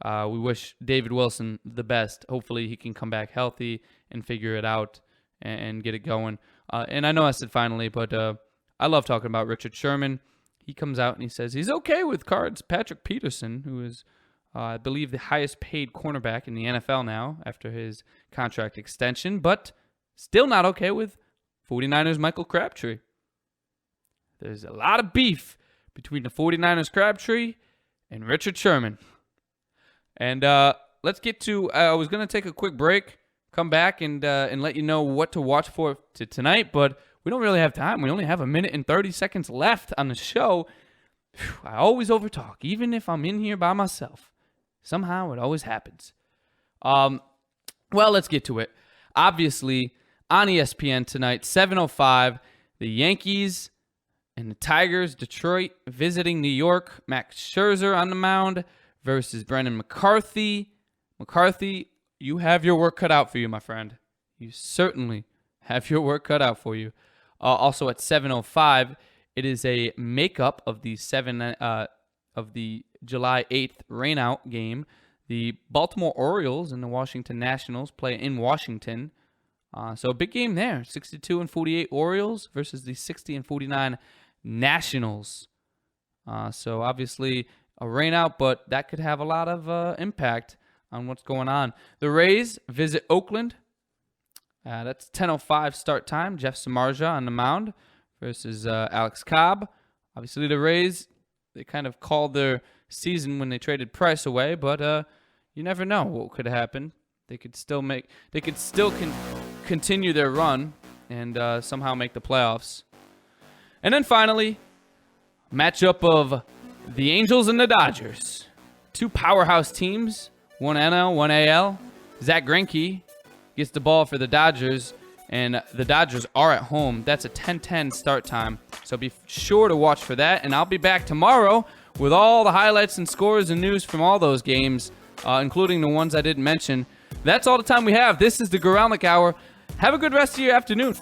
We wish David Wilson the best. Hopefully he can come back healthy and figure it out and get it going. And I know I said finally, but I love talking about Richard Sherman. He comes out and he says he's okay with Cards Patrick Peterson, who is, I believe, the highest paid cornerback in the NFL now after his contract extension, but still not okay with 49ers Michael Crabtree. There's a lot of beef between the 49ers Crabtree and Richard Sherman. And let's get to, I was going to take a quick break, come back and let you know what to watch for tonight, but we don't really have time. We only have 1 minute and 30 seconds left on the show. I always overtalk, even if I'm in here by myself. Somehow it always happens. Well, let's get to it. Obviously, on ESPN tonight, 7:05, the Yankees and the Tigers, Detroit visiting New York. Max Scherzer on the mound versus Brendan McCarthy. McCarthy, you have your work cut out for you, my friend. You certainly have your work cut out for you. Also at 7:05, it is a makeup of the July 8th rainout game. The Baltimore Orioles and the Washington Nationals play in Washington. So a big game there. 62-48 Orioles versus the 60-49 Nationals. So obviously a rainout, but that could have a lot of impact on what's going on. The Rays visit Oakland. That's 10:05 start time. Jeff Samardzija on the mound versus Alex Cobb. Obviously the Rays, they kind of called their season when they traded Price away, but you never know what could happen. They could still continue their run and somehow make the playoffs. And then finally, matchup of the Angels and the Dodgers. Two powerhouse teams, one NL, one AL. Zach Greinke gets the ball for the Dodgers, and the Dodgers are at home. That's a 10:10 start time, so be sure to watch for that. And I'll be back tomorrow with all the highlights and scores and news from all those games, including the ones I didn't mention. That's all the time we have. This is the Goralnik Hour. Have a good rest of your afternoon.